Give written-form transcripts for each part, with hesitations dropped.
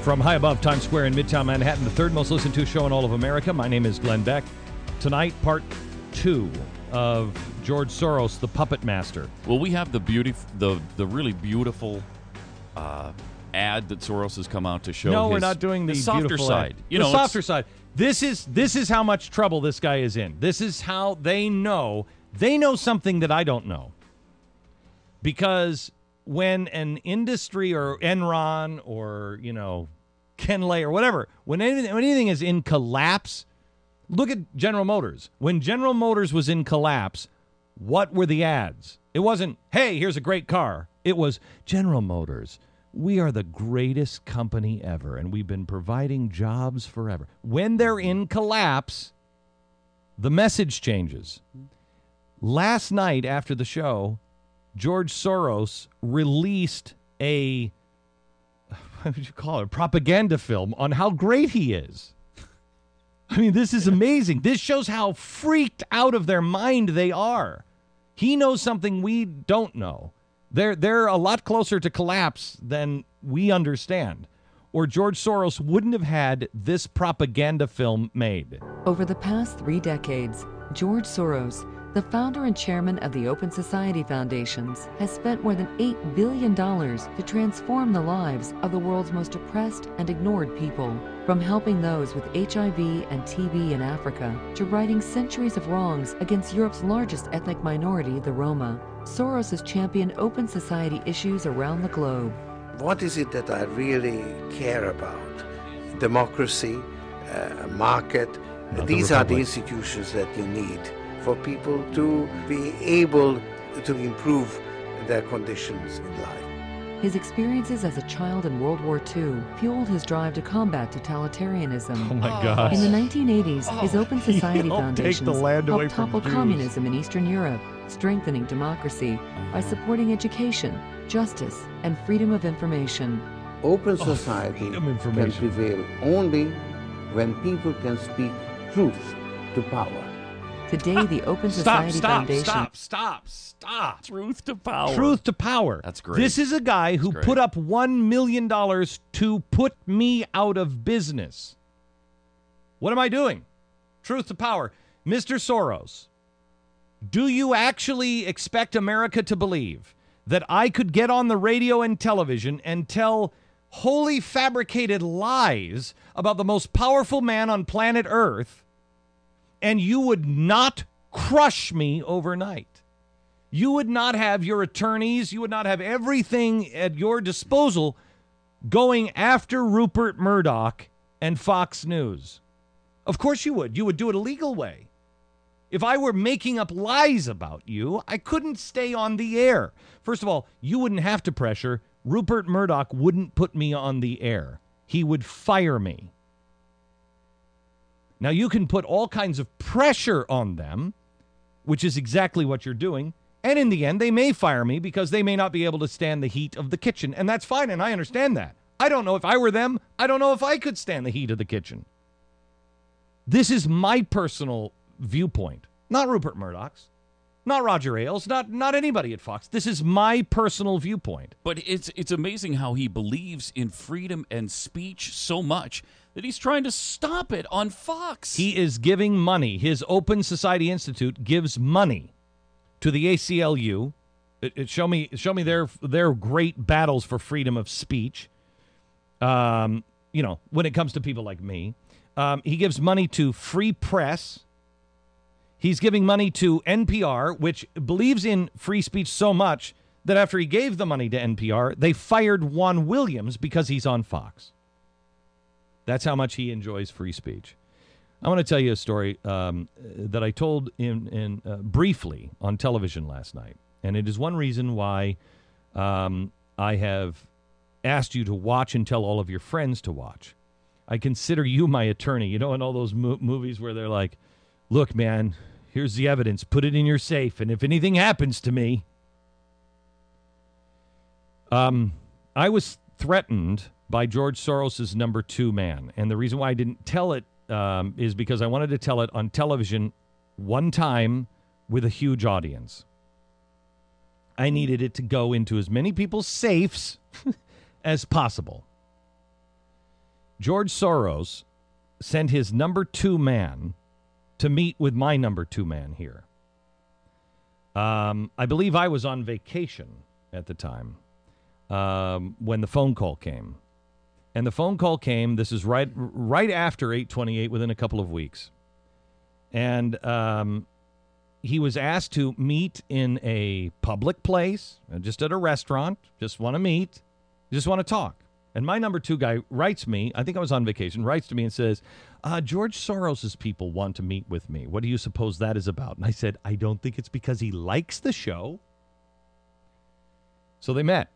From high above Times Square in Midtown Manhattan, the third most listened to show in all of America. My name is Glenn Beck. Tonight, part 2 of George Soros, the Puppet Master. Well, we have the really beautiful ad that Soros has come out to show. No, we're not doing the softer side. The softer side. This is how much trouble this guy is in. This is how they know something that I don't know. Because when an industry or Enron or, Kenlay or whatever, when anything is in collapse, look at General Motors. When General Motors was in collapse, what were the ads? It wasn't, hey, here's a great car. It was, General Motors, we are the greatest company ever, and we've been providing jobs forever. When they're in collapse, the message changes. Last night after the show, George Soros released what would you call it, a propaganda film on how great he is. I mean, this is amazing. This shows how freaked out of their mind they are. He knows something we don't know. They're a lot closer to collapse than we understand. Or George Soros wouldn't have had this propaganda film made. Over the past 3 decades, George Soros, the founder and chairman of the Open Society Foundations, has spent more than $8 billion to transform the lives of the world's most oppressed and ignored people. From helping those with HIV and TB in Africa to righting centuries of wrongs against Europe's largest ethnic minority, the Roma, Soros has championed open society issues around the globe. What is it that I really care about? Democracy, market. These are the institutions that you need for people to be able to improve their conditions in life. His experiences as a child in World War II fueled his drive to combat totalitarianism. Oh my gosh. In the 1980s, his Open Society Foundations helped topple communism in Eastern Europe, strengthening democracy by supporting education, justice, and freedom of information. Open society can prevail only when people can speak truth to power. Today, the Open Society Foundation... Stop. Truth to power. Truth to power. That's great. This is a guy who put up $1 million to put me out of business. What am I doing? Truth to power. Mr. Soros, do you actually expect America to believe that I could get on the radio and television and tell wholly fabricated lies about the most powerful man on planet Earth, and you would not crush me overnight? You would not have your attorneys, you would not have everything at your disposal going after Rupert Murdoch and Fox News. Of course you would. You would do it a legal way. If I were making up lies about you, I couldn't stay on the air. First of all, you wouldn't have to pressure. Rupert Murdoch wouldn't put me on the air. He would fire me. Now, you can put all kinds of pressure on them, which is exactly what you're doing. And in the end, they may fire me because they may not be able to stand the heat of the kitchen. And that's fine, and I understand that. I don't know if I were them. I don't know if I could stand the heat of the kitchen. This is my personal viewpoint, not Rupert Murdoch's, not Roger Ailes, not anybody at Fox. This is my personal viewpoint. But it's amazing how he believes in freedom and speech so much that he's trying to stop it on Fox. He is giving money. His Open Society Institute gives money to the ACLU. Show me their great battles for freedom of speech. When it comes to people like me, he gives money to Free Press. He's giving money to NPR, which believes in free speech so much that after he gave the money to NPR, they fired Juan Williams because he's on Fox. That's how much he enjoys free speech. I want to tell you a story that I told in briefly on television last night, and it is one reason why I have asked you to watch and tell all of your friends to watch. I consider you my attorney. You know, in all those movies where they're like, look, man, here's the evidence. Put it in your safe, and if anything happens to me... I was threatened by George Soros' number 2 man, and the reason why I didn't tell it is because I wanted to tell it on television one time with a huge audience. I needed it to go into as many people's safes as possible. George Soros sent his number 2 man to meet with my number 2 man here. I believe I was on vacation at the time when the phone call came. And the phone call came, this is right after 8/28, within a couple of weeks. And he was asked to meet in a public place, just at a restaurant, just want to meet, just want to talk. And my number 2 guy writes me, I think I was on vacation, writes to me and says, George Soros's people want to meet with me. What do you suppose that is about? And I said, I don't think it's because he likes the show. So they met.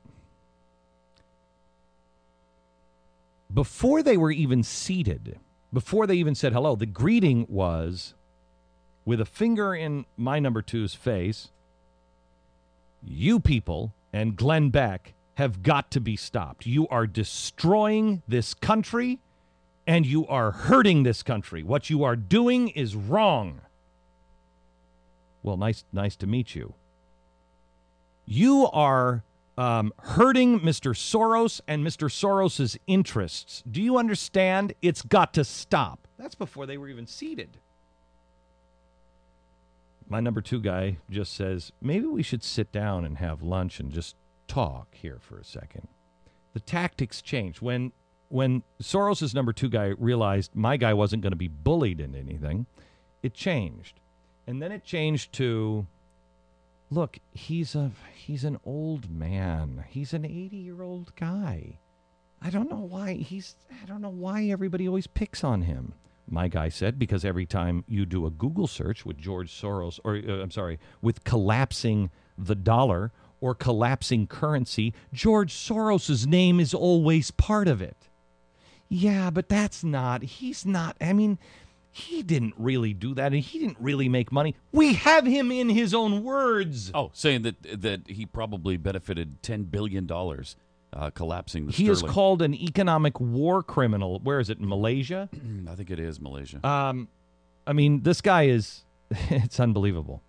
Before they were even seated, before they even said hello, the greeting was, with a finger in my number 2's face, you people and Glenn Beck have got to be stopped. You are destroying this country, and you are hurting this country. What you are doing is wrong. Well, nice to meet you. You are hurting Mr. Soros and Mr. Soros's interests. Do you understand? It's got to stop. That's before they were even seated. My number 2 guy just says, maybe we should sit down and have lunch and just talk here for a second. The tactics changed. When Soros's number 2 guy realized my guy wasn't going to be bullied into anything, it changed. And then it changed to, look, he's an old man. He's an 80-year-old guy. I don't know why everybody always picks on him. My guy said, because every time you do a Google search with George Soros, with collapsing the dollar or collapsing currency, George Soros's name is always part of it. Yeah, but he's not, he didn't really do that, and he didn't really make money. We have him in his own words. Oh, saying that he probably benefited $10 billion collapsing the He sterling. is called an economic war criminal. Where is it, in Malaysia? I think it is Malaysia. This guy is, it's unbelievable.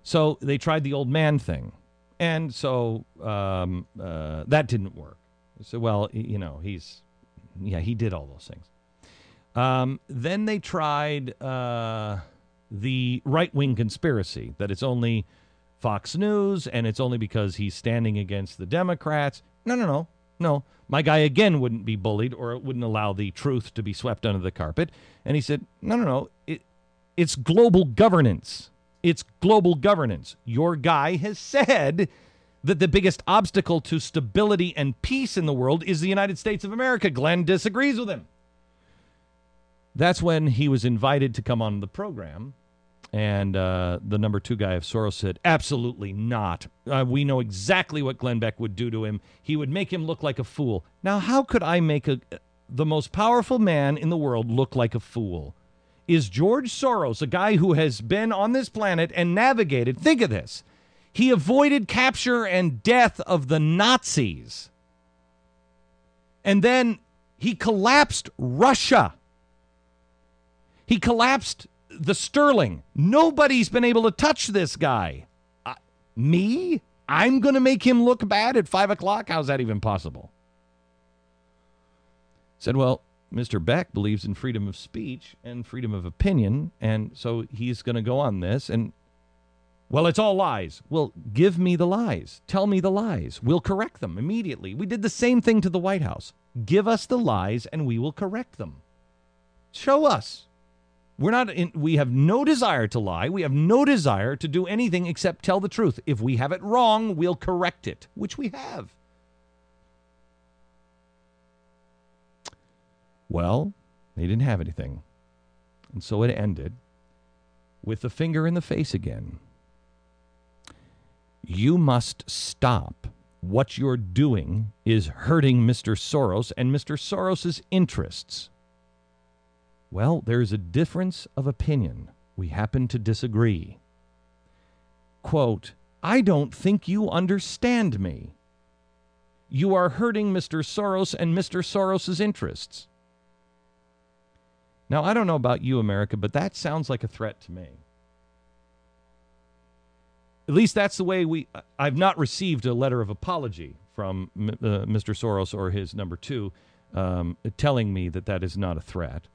So they tried the old man thing, and so that didn't work. So, well, he did all those things. Then they tried the right-wing conspiracy, that it's only Fox News, and it's only because he's standing against the Democrats. No. My guy, again, wouldn't be bullied, or it wouldn't allow the truth to be swept under the carpet. And he said, no. It's global governance. It's global governance. Your guy has said that the biggest obstacle to stability and peace in the world is the United States of America. Glenn disagrees with him. That's when he was invited to come on the program, and the number 2 guy of Soros said, absolutely not. We know exactly what Glenn Beck would do to him. He would make him look like a fool. Now, how could I make the most powerful man in the world look like a fool? Is George Soros, a guy who has been on this planet and navigated, think of this, he avoided capture and death of the Nazis. And then he collapsed Russia. He collapsed the sterling. Nobody's been able to touch this guy. Me? I'm going to make him look bad at 5 o'clock? How's that even possible? Said, well, Mr. Beck believes in freedom of speech and freedom of opinion, and so he's going to go on this. And, well, it's all lies. Well, give me the lies. Tell me the lies. We'll correct them immediately. We did the same thing to the White House. Give us the lies, and we will correct them. Show us. We have no desire to lie. We have no desire to do anything except tell the truth. If we have it wrong, we'll correct it, which we have. Well, they didn't have anything. And so it ended with the finger in the face again. You must stop. What you're doing is hurting Mr. Soros and Mr. Soros's interests. Well, there's a difference of opinion. We happen to disagree. Quote, I don't think you understand me. You are hurting Mr. Soros and Mr. Soros's interests. Now, I don't know about you, America, but that sounds like a threat to me. At least that's the way I've not received a letter of apology from Mr. Soros or his number 2. telling me that that is not a threat.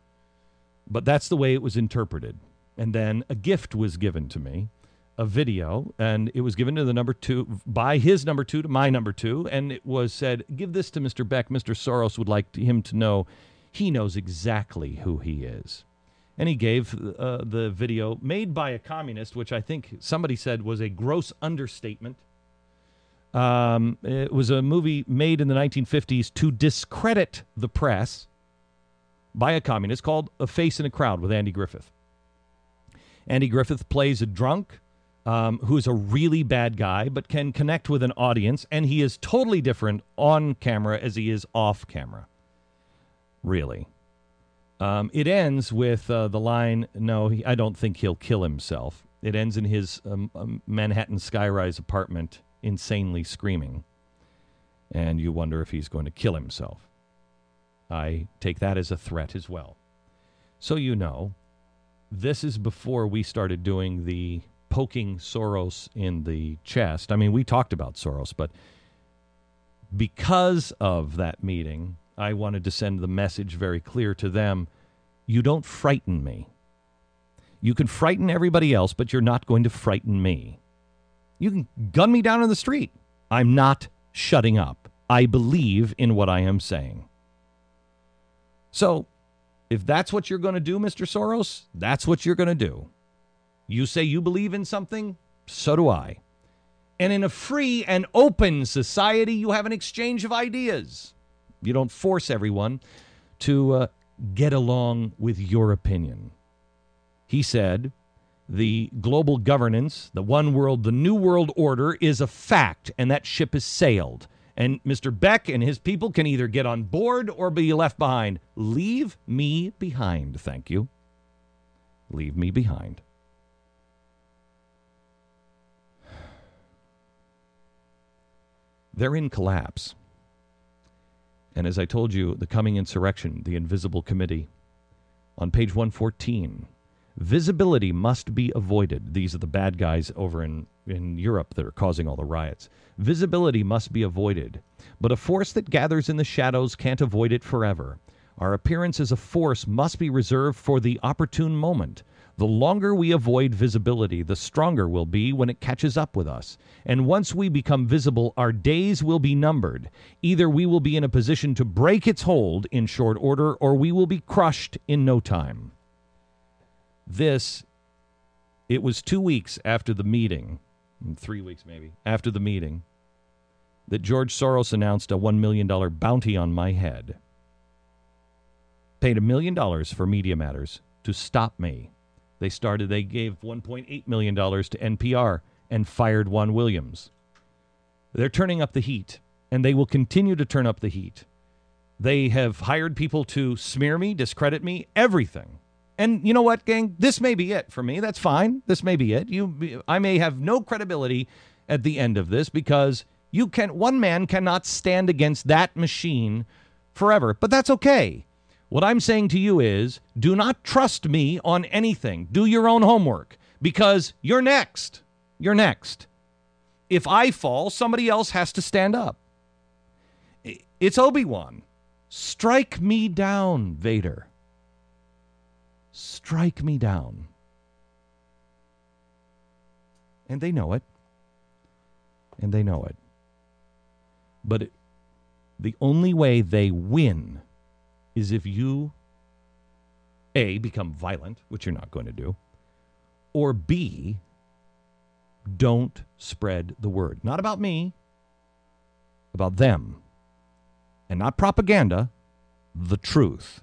But that's the way it was interpreted. And then a gift was given to me, a video, and it was given to the number 2, by his number 2 to my number 2, and it was said, give this to Mr. Beck. Mr. Soros would like him to know he knows exactly who he is. And he gave the video made by a communist, which I think somebody said was a gross understatement. It was a movie made in the 1950s to discredit the press by a communist called A Face in a Crowd with Andy Griffith. Andy Griffith plays a drunk who is a really bad guy but can connect with an audience, and he is totally different on camera as he is off camera. Really. It ends with the line, no, I don't think he'll kill himself. It ends in his Manhattan skyrise apartment insanely screaming. And you wonder if he's going to kill himself. I take that as a threat as well. So you know, this is before we started doing the poking Soros in the chest. I mean, we talked about Soros, but because of that meeting, I wanted to send the message very clear to them. You don't frighten me. You can frighten everybody else, but you're not going to frighten me. You can gun me down in the street. I'm not shutting up. I believe in what I am saying. So, if that's what you're going to do, Mr. Soros, that's what you're going to do. You say you believe in something, so do I. And in a free and open society, you have an exchange of ideas. You don't force everyone to get along with your opinion. He said the global governance, the one world, the new world order is a fact, and that ship has sailed. And Mr. Beck and his people can either get on board or be left behind. Leave me behind, thank you. Leave me behind. They're in collapse. And as I told you, the coming insurrection, the Invisible Committee, on page 114, visibility must be avoided. These are the bad guys over in Europe that are causing all the riots. Visibility must be avoided, but a force that gathers in the shadows can't avoid it forever. Our appearance as a force must be reserved for the opportune moment. The longer we avoid visibility, the stronger we'll be when it catches up with us. And once we become visible, our days will be numbered. Either we will be in a position to break its hold in short order, or we will be crushed in no time. It was 2 weeks after the meeting, 3 weeks maybe, after the meeting, that George Soros announced a $1 million bounty on my head. Paid $1 million for Media Matters to stop me. They gave $1.8 million to NPR and fired Juan Williams. They're turning up the heat, and they will continue to turn up the heat. They have hired people to smear me, discredit me, everything. And you know what, gang? This may be it for me. That's fine. This may be it. I may have no credibility at the end of this because one man cannot stand against that machine forever. But that's okay. What I'm saying to you is, do not trust me on anything. Do your own homework, because you're next. You're next. If I fall, somebody else has to stand up. It's Obi-Wan. Strike me down, Vader. Strike me down. And they know it. And they know it. But the only way they win is if you, A, become violent, which you're not going to do, or B, don't spread the word. Not about me, about them. And not propaganda, the truth.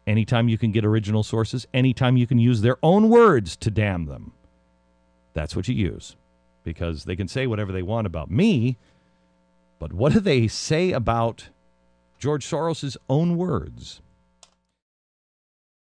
Anytime you can get original sources, anytime you can use their own words to damn them, that's what you use. Because they can say whatever they want about me, but what do they say about George Soros' own words?